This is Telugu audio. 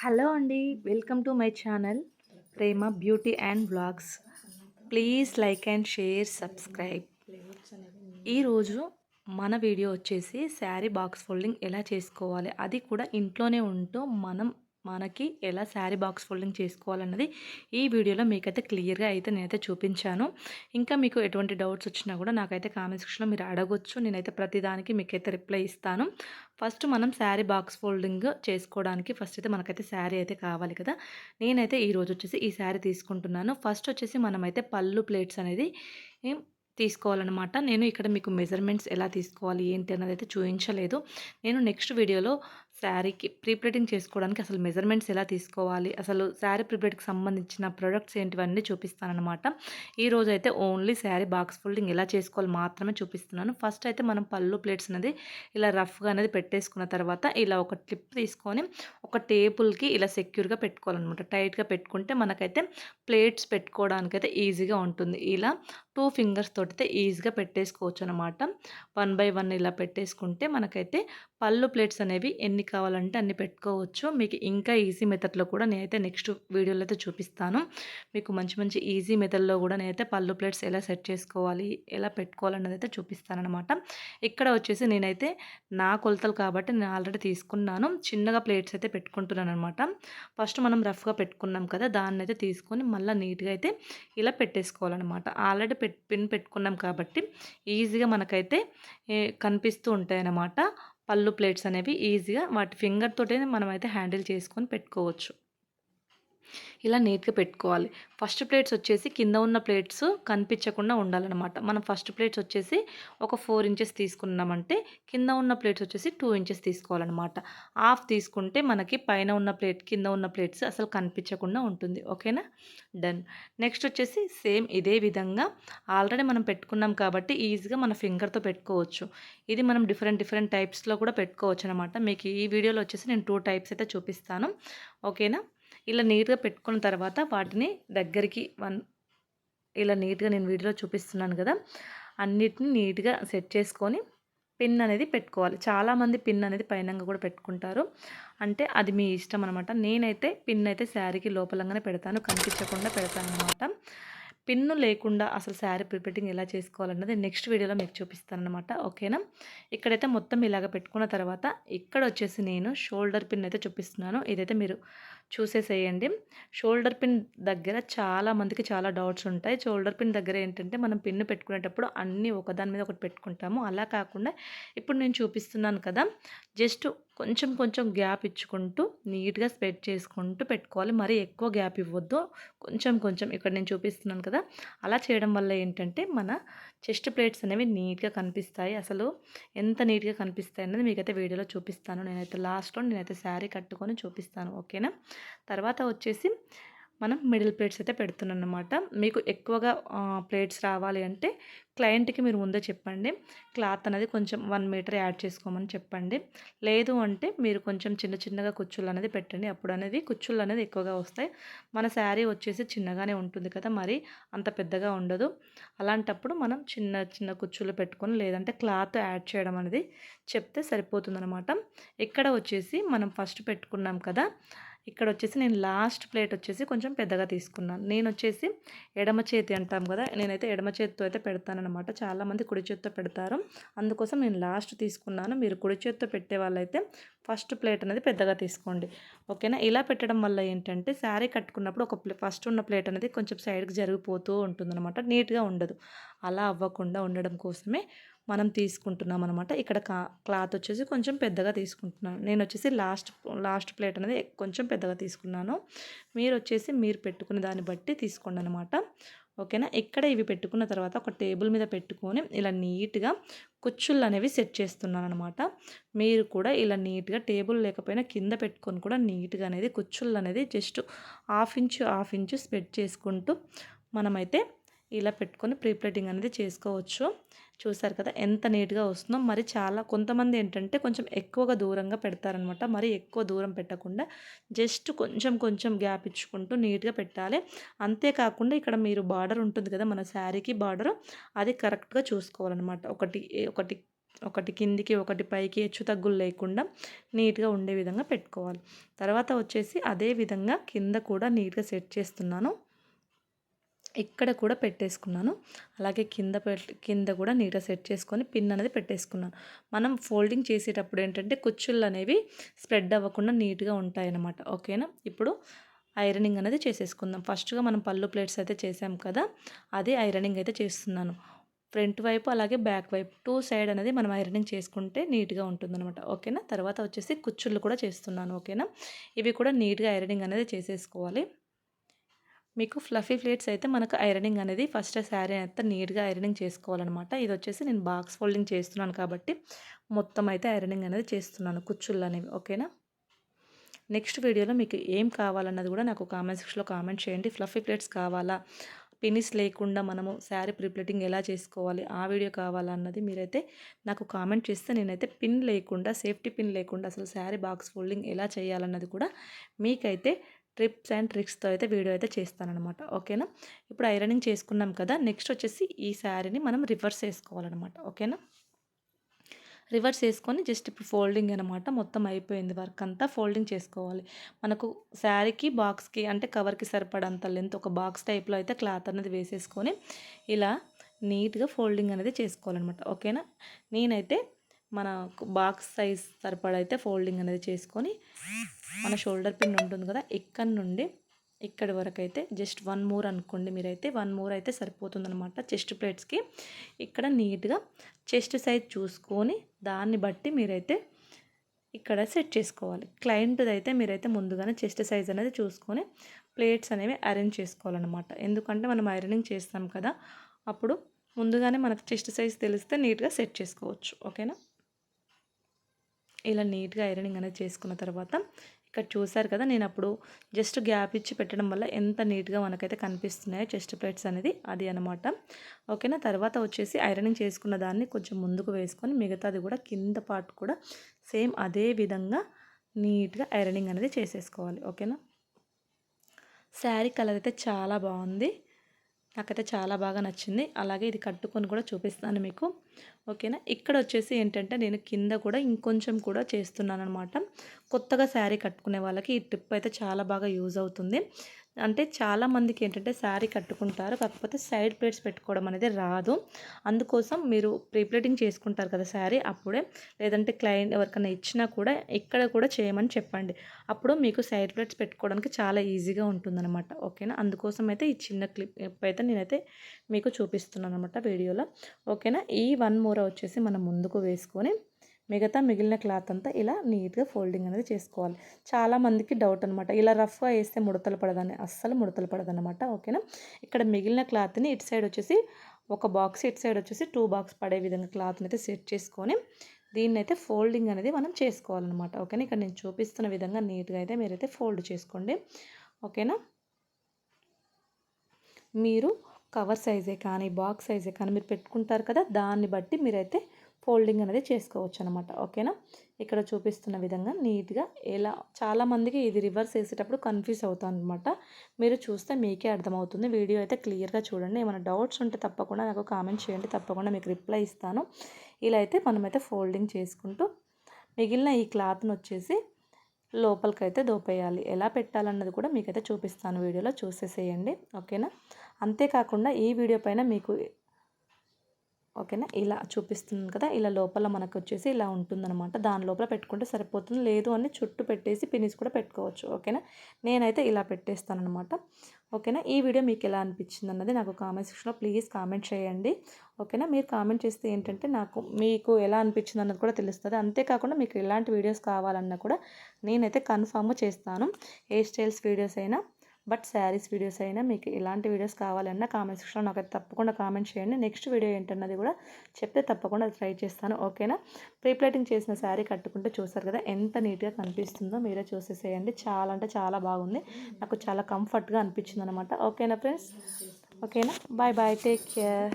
హలో అండి. Welcome to my channel Prema beauty and vlogs. Please like and share, subscribe. ఈరోజు మన వీడియో వచ్చేసి శారీ బాక్స్ ఫోల్డింగ్ ఎలా చేసుకోవాలి, అది కూడా ఇంట్లోనే ఉంటూ మనకి ఎలా శారీ బాక్స్ ఫోల్డింగ్ చేసుకోవాలన్నది ఈ వీడియోలో మీకైతే క్లియర్గా అయితే నేనైతే చూపించాను. ఇంకా మీకు ఎటువంటి డౌట్స్ వచ్చినా కూడా నాకైతే కామెంట్ సెక్షన్లో మీరు అడగొచ్చు. నేనైతే ప్రతిదానికి మీకైతే రిప్లై ఇస్తాను. ఫస్ట్ మనం శారీ బాక్స్ ఫోల్డింగ్ చేసుకోవడానికి ఫస్ట్ అయితే మనకైతే శారీ అయితే కావాలి కదా. నేనైతే ఈరోజు వచ్చేసి ఈ శారీ తీసుకుంటున్నాను. ఫస్ట్ వచ్చేసి మనమైతే పళ్ళు ప్లేట్స్ అనేది తీసుకోవాలన్నమాట. నేను ఇక్కడ మీకు మెజర్మెంట్స్ ఎలా తీసుకోవాలి ఏంటి అన్నది అయితే చూపించలేదు. నేను నెక్స్ట్ వీడియోలో శారీకి ప్రీ ప్లేటింగ్ చేసుకోవడానికి అసలు మెజర్మెంట్స్ ఎలా తీసుకోవాలి, అసలు శారీ ప్రీ ప్లేట్కి సంబంధించిన ప్రొడక్ట్స్ ఏంటివన్నీ చూపిస్తానన్నమాట. ఈరోజు అయితే ఓన్లీ శారీ బాక్స్ ఫోల్డింగ్ ఎలా చేసుకోవాలి మాత్రమే చూపిస్తున్నాను. ఫస్ట్ అయితే మనం పళ్ళు ప్లేట్స్ అనేది ఇలా రఫ్గా అనేది పెట్టేసుకున్న తర్వాత ఇలా ఒక క్లిప్ తీసుకొని ఒక టేబుల్కి ఇలా సెక్యూర్గా పెట్టుకోవాలన్నమాట. టైట్గా పెట్టుకుంటే మనకైతే ప్లేట్స్ పెట్టుకోవడానికైతే ఈజీగా ఉంటుంది. ఇలా 2 ఫింగర్స్ తోటితే ఈజీగా పెట్టేసుకోవచ్చు అనమాట. 1 బై 1 ఇలా పెట్టేసుకుంటే మనకైతే పళ్ళు ప్లేట్స్ అనేవి ఎన్ని కావాలంటే అన్ని పెట్టుకోవచ్చు. మీకు ఇంకా ఈజీ మెథడ్లో కూడా నేనైతే నెక్స్ట్ వీడియోలో అయితే చూపిస్తాను. మీకు మంచి మంచి ఈజీ మెథడ్లో కూడా నేనైతే పళ్ళు ప్లేట్స్ ఎలా సెట్ చేసుకోవాలి, ఎలా పెట్టుకోవాలన్నది అయితే చూపిస్తానమాట. ఇక్కడ వచ్చేసి నేనైతే నా కొలతలు కాబట్టి నేను ఆల్రెడీ తీసుకున్నాను. చిన్నగా ప్లేట్స్ అయితే పెట్టుకుంటున్నాను అనమాట. ఫస్ట్ మనం రఫ్గా పెట్టుకున్నాం కదా, దాన్ని అయితే తీసుకొని మళ్ళీ నీట్గా అయితే ఇలా పెట్టేసుకోవాలన్నమాట. ఆల్రెడీ పిన్ పెట్టుకున్నాం కాబట్టి ఈజీగా మనకైతే కనిపిస్తూ ఉంటాయన్నమాట. పళ్ళు ప్లేట్స్ అనేవి ఈజీగా వాటి ఫింగర్ తోటే మనమైతే హ్యాండిల్ చేసుకొని పెట్టుకోవచ్చు. ఇలా నీట్గా పెట్టుకోవాలి. ఫస్ట్ ప్లేట్స్ వచ్చేసి కింద ఉన్న ప్లేట్స్ కనిపించకుండా ఉండాలన్నమాట. మనం ఫస్ట్ ప్లేట్స్ వచ్చేసి ఒక 4 ఇంచెస్ తీసుకున్నామంటే కింద ఉన్న ప్లేట్స్ వచ్చేసి 2 ఇంచెస్ తీసుకోవాలన్నమాట. హాఫ్ తీసుకుంటే మనకి పైన ఉన్న ప్లేట్ కింద ఉన్న ప్లేట్స్ అసలు కనిపించకుండా ఉంటుంది. ఓకేనా, డన్. నెక్స్ట్ వచ్చేసి సేమ్ ఇదే విధంగా ఆల్రెడీ మనం పెట్టుకున్నాం కాబట్టి ఈజీగా మన ఫింగర్తో పెట్టుకోవచ్చు. ఇది మనం డిఫరెంట్ డిఫరెంట్ టైప్స్లో కూడా పెట్టుకోవచ్చు అనమాట. మీకు ఈ వీడియోలో వచ్చేసి నేను 2 టైప్స్ అయితే చూపిస్తాను. ఓకేనా, ఇలా నీట్గా పెట్టుకున్న తర్వాత వాటిని దగ్గరికి ఇలా నీట్గా నేను వీడియోలో చూపిస్తున్నాను కదా, అన్నిటిని నీట్గా సెట్ చేసుకొని పిన్ అనేది పెట్టుకోవాలి. చాలామంది పిన్ అనేది పైనంగా కూడా పెట్టుకుంటారు. అంటే అది మీ ఇష్టం అనమాట. నేనైతే పిన్ అయితే శారీకి లోపలంగానే పెడతాను, కనిపించకుండా పెడతాను అనమాట. పిన్ను లేకుండా అసలు శారీ ప్రిపేటింగ్ ఎలా చేసుకోవాలన్నది నెక్స్ట్ వీడియోలో మీకు చూపిస్తానమాట. ఓకేనా, ఇక్కడైతే మొత్తం ఇలాగ పెట్టుకున్న తర్వాత ఇక్కడ వచ్చేసి నేను షోల్డర్ పిన్ అయితే చూపిస్తున్నాను. ఇదైతే మీరు చూసేసేయండి. షోల్డర్ పిన్ దగ్గర చాలా మందికి చాలా డౌట్స్ ఉంటాయి. షోల్డర్ పిన్ దగ్గర ఏంటంటే మనం పిన్ను పెట్టుకునేటప్పుడు అన్నీ ఒకదాని మీద ఒకటి పెట్టుకుంటాము. అలా కాకుండా ఇప్పుడు నేను చూపిస్తున్నాను కదా, జస్ట్ కొంచెం కొంచెం గ్యాప్ ఇచ్చుకుంటూ నీట్గా స్ప్రెడ్ చేసుకుంటూ పెట్టుకోవాలి. మరీ ఎక్కువ గ్యాప్ ఇవ్వద్దు. కొంచెం కొంచెం ఇక్కడ నేను చూపిస్తున్నాను కదా, అలా చేయడం వల్ల ఏంటంటే మన చెస్ట్ ప్లేట్స్ అనేవి నీట్గా కనిపిస్తాయి. అసలు ఎంత నీట్గా కనిపిస్తాయి అన్నది మీకైతే వీడియోలో చూపిస్తాను. నేనైతే శారీ కట్టుకొని చూపిస్తాను. ఓకేనా, తర్వాత వచ్చేసి మనం మిడిల్ ప్లేట్స్ అయితే పెడుతున్నాం అన్నమాట. మీకు ఎక్కువగా ప్లేట్స్ రావాలి అంటే క్లయింట్కి మీరు ముందే చెప్పండి, క్లాత్ అనేది కొంచెం 1 మీటర్ యాడ్ చేసుకోమని చెప్పండి. లేదు అంటే మీరు కొంచెం చిన్న చిన్నగా కుచ్చుళ్ళు అనేది పెట్టండి. అప్పుడు అనేది కుచ్చుళ్ళు అనేది ఎక్కువగా వస్తాయి. మన శారీ వచ్చేసి చిన్నగానే ఉంటుంది కదా, మరి అంత పెద్దగా ఉండదు. అలాంటప్పుడు మనం చిన్న చిన్న కుచ్చుళ్ళు పెట్టుకొని లేదంటే క్లాత్ యాడ్ చేయడం అనేది చెప్తే సరిపోతుందన్నమాట. ఇక్కడ వచ్చేసి మనం ఫస్ట్ పెట్టుకున్నాం కదా, ఇక్కడ వచ్చేసి నేను లాస్ట్ ప్లేట్ వచ్చేసి కొంచెం పెద్దగా తీసుకున్నాను. నేను వచ్చేసి ఎడమ చేతి అంటాం కదా, నేనైతే ఎడమ చేతితో అయితే పెడతానన్నమాట. చాలామంది కుడి చేతితో పెడతారు, అందుకోసం నేను లాస్ట్ తీసుకున్నాను. మీరు కుడి చేతితో పెట్టే వాళ్ళైతే ఫస్ట్ ప్లేట్ అనేది పెద్దగా తీసుకోండి. ఓకేనా, ఇలా పెట్టడం వల్ల ఏంటంటే శారీ కట్టుకున్నప్పుడు ఫస్ట్ ఉన్న ప్లేట్ అనేది కొంచెం సైడ్కి జరిగిపోతూ ఉంటుందన్నమాట, నీట్గా ఉండదు. అలా అవ్వకుండా ఉండడం కోసమే మనం తీసుకుంటున్నాం అనమాట. ఇక్కడ క్లాత్ వచ్చేసి కొంచెం పెద్దగా తీసుకుంటున్నాను. నేను వచ్చేసి లాస్ట్ ప్లేట్ అనేది కొంచెం పెద్దగా తీసుకున్నాను. మీరు వచ్చేసి మీరు పెట్టుకునే దాన్ని బట్టి తీసుకోండి అనమాట. ఓకేనా, ఇక్కడ ఇవి పెట్టుకున్న తర్వాత ఒక టేబుల్ మీద పెట్టుకొని ఇలా నీట్గా కుచ్చుళ్ళు అనేవి సెట్ చేస్తున్నాను అనమాట. మీరు కూడా ఇలా నీట్గా టేబుల్ లేకపోయినా కింద పెట్టుకొని కూడా నీట్గా అనేది కుచ్చుళ్ళు అనేది జస్ట్ హాఫ్ ఇంచు స్ప్రెడ్ చేసుకుంటూ మనమైతే ఇలా పెట్టుకొని ప్రీ ప్లేటింగ్ అనేది చేసుకోవచ్చు. చూసారు కదా ఎంత నీట్గా వస్తుందో. మరి కొంతమంది ఏంటంటే కొంచెం ఎక్కువగా దూరంగా పెడతారనమాట. మరి ఎక్కువ దూరం పెట్టకుండా జస్ట్ కొంచెం కొంచెం గ్యాప్ ఇచ్చుకుంటూ నీట్గా పెట్టాలి. అంతేకాకుండా ఇక్కడ మీరు బార్డర్ ఉంటుంది కదా, మన శారీకి బార్డర్, అది కరెక్ట్గా చూసుకోవాలన్నమాట. ఒకటి ఒకటి కిందికి ఒకటి పైకి హెచ్చు తగ్గులు లేకుండా నీట్గా ఉండే విధంగా పెట్టుకోవాలి. తర్వాత వచ్చేసి అదే విధంగా కింద కూడా నీట్గా సెట్ చేస్తున్నాను. ఇక్కడ కూడా పెట్టేసుకున్నాను. అలాగే కింద కూడా నీట్గా సెట్ చేసుకొని పిన్ అనేది పెట్టేసుకున్నాను. మనం ఫోల్డింగ్ చేసేటప్పుడు ఏంటంటే కుచ్చుళ్ళు అనేవి స్ప్రెడ్ అవ్వకుండా నీట్గా ఉంటాయన్నమాట. ఓకేనా. ఇప్పుడు ఐరనింగ్ అనేది చేసేసుకుందాం. ఫస్ట్గా మనం పళ్ళు ప్లేట్స్ అయితే చేసాం కదా, అదే ఐరనింగ్ అయితే చేస్తున్నాను. ఫ్రంట్ వైపు అలాగే బ్యాక్ వైపు 2 సైడ్ అనేది మనం ఐరనింగ్ చేసుకుంటే నీట్గా ఉంటుందన్నమాట. ఓకేనా. తర్వాత వచ్చేసి కుచ్చుళ్ళు కూడా చేస్తున్నాను. ఓకేనా. ఇవి కూడా నీట్గా ఐరనింగ్ అనేది చేసేసుకోవాలి. మీకు ఫ్లఫీ ప్లేట్స్ అయితే మనకు ఐరనింగ్ అనేది ఫస్ట్ శారీ అంతా నీట్గా ఐరనింగ్ చేసుకోవాలన్నమాట. ఇది వచ్చేసి నేను బాక్స్ ఫోల్డింగ్ చేస్తున్నాను కాబట్టి మొత్తం అయితే ఐరనింగ్ అనేది చేస్తున్నాను కుచ్చుళ్ళు అనేవి. ఓకేనా. నెక్స్ట్ వీడియోలో మీకు ఏం కావాలన్నది కూడా నాకు కామెంట్ సెక్షన్లో కామెంట్ చేయండి. ఫ్లఫీ ప్లేట్స్ కావాలా, పినిస్ లేకుండా మనము శారీ ప్రీప్లేటింగ్ ఎలా చేసుకోవాలి, ఆ వీడియో కావాలా అన్నది మీరైతే నాకు కామెంట్ చేస్తే నేనైతే పిన్ లేకుండా, సేఫ్టీ పిన్ లేకుండా అసలు శారీ బాక్స్ ఫోల్డింగ్ ఎలా చేయాలన్నది కూడా మీకైతే టిప్స్ అండ్ ట్రిక్స్తో అయితే వీడియో అయితే చేస్తానన్నమాట. ఓకేనా. ఇప్పుడు ఐరనింగ్ చేసుకున్నాం కదా, నెక్స్ట్ వచ్చేసి ఈ శారీని మనం రివర్స్ చేసుకోవాలన్నమాట. ఓకేనా. రివర్స్ చేసుకొని జస్ట్ ఇప్పుడు ఫోల్డింగ్ అనమాట. మొత్తం అయిపోయింది వర్క్ అంతా. ఫోల్డింగ్ చేసుకోవాలి. మనకు శారీకి బాక్స్కి అంటే కవర్కి సరిపడంత లెంత్ ఒక బాక్స్ టైప్లో అయితే క్లాత్ అనేది వేసేసుకొని ఇలా నీట్గా ఫోల్డింగ్ అనేది చేసుకోవాలన్నమాట. ఓకేనా. నేనైతే మన బాక్స్ సైజ్ సరిపడా అయితే ఫోల్డింగ్ అనేది చేసుకొని మన షోల్డర్ పిన్ ఉంటుంది కదా, ఇక్కడ నుండి ఇక్కడి వరకు అయితే జస్ట్ 1 మోర్ అనుకోండి. మీరైతే 1 మోర్ అయితే సరిపోతుందన్నమాట చెస్ట్ ప్లేట్స్కి. ఇక్కడ నీట్గా చెస్ట్ సైజ్ చూసుకొని దాన్ని బట్టి మీరైతే ఇక్కడ సెట్ చేసుకోవాలి. క్లయింట్ది అయితే మీరైతే ముందుగానే చెస్ట్ సైజ్ అనేది చూసుకొని ప్లేట్స్ అనేవి అరేంజ్ చేసుకోవాలన్నమాట. ఎందుకంటే మనం ఐరనింగ్ చేస్తాం కదా, అప్పుడు ముందుగానే మనకు చెస్ట్ సైజ్ తెలిస్తే నీట్గా సెట్ చేసుకోవచ్చు. ఓకేనా. ఇలా నీట్గా ఐరనింగ్ అనేది చేసుకున్న తర్వాత ఇక్కడ చూసారు కదా, నేను అప్పుడు జస్ట్ గ్యాప్ ఇచ్చి పెట్టడం వల్ల ఎంత నీట్గా మనకైతే కనిపిస్తున్నాయో చెస్ట్ ప్లేట్స్ అనేది, అది అనమాట. ఓకేనా. తర్వాత వచ్చేసి ఐరనింగ్ చేసుకున్న దాన్ని కొంచెం ముందుకు వేసుకొని మిగతాది కూడా కింద పార్ట్ కూడా సేమ్ అదే విధంగా నీట్గా ఐరనింగ్ అనేది చేసేసుకోవాలి. ఓకేనా. శారీ కలర్ అయితే చాలా బాగుంది, నాకైతే చాలా బాగా నచ్చింది. అలాగే ఇది కట్టుకొని కూడా చూపిస్తాను మీకు. ఓకేనా. ఇక్కడ వచ్చేసి ఏంటంటే నేను కింద కూడా ఇంకొంచెం కూడా చేస్తున్నాను అనమాట. కొత్తగా శారీ కట్టుకునే వాళ్ళకి ఈ టిప్ అయితే చాలా బాగా యూజ్ అవుతుంది. అంటే చాలామందికి ఏంటంటే శారీ కట్టుకుంటారు, కాకపోతే సైడ్ ప్లేట్స్ పెట్టుకోవడం అనేది రాదు. అందుకోసం మీరు ప్రీప్లేటింగ్ చేసుకుంటారు కదా శారీ అప్పుడే, లేదంటే క్లయింట్ ఎవరికైనా ఇచ్చినా కూడా ఇక్కడ కూడా చేయమని చెప్పండి. అప్పుడు మీకు సైడ్ ప్లేట్స్ పెట్టుకోవడానికి చాలా ఈజీగా ఉంటుందన్నమాట. ఓకేనా. అందుకోసం అయితే ఈ చిన్న క్లిప్ అయితే నేనైతే మీకు చూపిస్తున్నాను అనమాట వీడియోలో. ఓకేనా. ఈ 1 మూర వచ్చేసి మనం ముందుకు వేసుకొని మిగిలిన క్లాత్ అంతా ఇలా నీట్గా ఫోల్డింగ్ అనేది చేసుకోవాలి. చాలామందికి డౌట్ అనమాట, ఇలా రఫ్గా వేస్తే ముడతలు పడదని. అస్సలు ముడతలు పడదనమాట. ఓకేనా. ఇక్కడ మిగిలిన క్లాత్ని ఇటు సైడ్ వచ్చేసి ఒక బాక్స్, ఇటు సైడ్ వచ్చేసి 2 బాక్స్ పడే విధంగా క్లాత్ని అయితే సెట్ చేసుకొని దీన్ని అయితే ఫోల్డింగ్ అనేది మనం చేసుకోవాలన్నమాట. ఓకేనా. ఇక్కడ నేను చూపిస్తున్న విధంగా నీట్గా అయితే మీరైతే ఫోల్డ్ చేసుకోండి. ఓకేనా. మీరు కవర్ సైజే కానీ బాక్స్ సైజే కానీ మీరు పెట్టుకుంటారు కదా, దాన్ని బట్టి మీరైతే ఫోల్డింగ్ అనేది చేసుకోవచ్చు అనమాట. ఓకేనా. ఇక్కడ చూపిస్తున్న విధంగా నీట్గా ఎలా, చాలామందికి ఇది రివర్స్ వేసేటప్పుడు కన్ఫ్యూజ్ అవుతాను అనమాట. మీరు చూస్తే మీకే అర్థమవుతుంది. వీడియో అయితే క్లియర్గా చూడండి. ఏమైనా డౌట్స్ ఉంటే తప్పకుండా నాకు కామెంట్ చేయండి, తప్పకుండా మీకు రిప్లై ఇస్తాను. ఇలా అయితే మనమైతే ఫోల్డింగ్ చేసుకుంటూ మిగిలిన ఈ క్లాత్ని వచ్చేసి లోపలికైతే దోపేయాలి. ఎలా పెట్టాలన్నది కూడా మీకైతే చూపిస్తాను వీడియోలో, చూసేసేయండి. ఓకేనా. అంతేకాకుండా ఈ వీడియో పైన మీకు ఓకేనా ఇలా చూపిస్తున్నాను కదా, ఇలా లోపల మనకు వచ్చేసి ఇలా ఉంటుందన్నమాట. దాని లోపల పెట్టుకుంటే సరిపోతుంది. లేదు అని చుట్టూ పెట్టేసి పినిస్ కూడా పెట్టుకోవచ్చు. ఓకేనా. నేనైతే ఇలా పెట్టేస్తానమాట. ఓకేనా. ఈ వీడియో మీకు ఎలా అనిపించింది అన్నది నాకు కామెంట్ సెక్షన్లో ప్లీజ్ కామెంట్ చేయండి. ఓకేనా. మీరు కామెంట్ చేస్తే ఏంటంటే నాకు మీకు ఎలా అనిపించింది అన్నది కూడా తెలుస్తుంది. అంతేకాకుండా మీకు ఎలాంటి వీడియోస్ కావాలన్నా కూడా నేనైతే కన్ఫామ్ చేస్తాను. హెయిర్ స్టైల్స్ వీడియోస్ అయినా బట్ శారీస్ వీడియోస్ అయినా మీకు ఎలాంటి వీడియోస్ కావాలన్నా కామెంట్ సెక్షన్లో నాకు తప్పకుండా కామెంట్ చేయండి. నెక్స్ట్ వీడియో ఏంటన్నది కూడా చెప్తే తప్పకుండా ట్రై చేస్తాను. ఓకేనా. ప్రీప్లేటింగ్ చేసిన శారీ కట్టుకుంటే చూసారు కదా ఎంత నీట్గా కనిపిస్తుందో, మీరే చూసేసేయండి. చాలా అంటే చాలా బాగుంది, నాకు చాలా కంఫర్ట్గా అనిపించింది అనమాట. ఓకేనా ఫ్రెండ్స్. ఓకేనా. Bye bye, take care.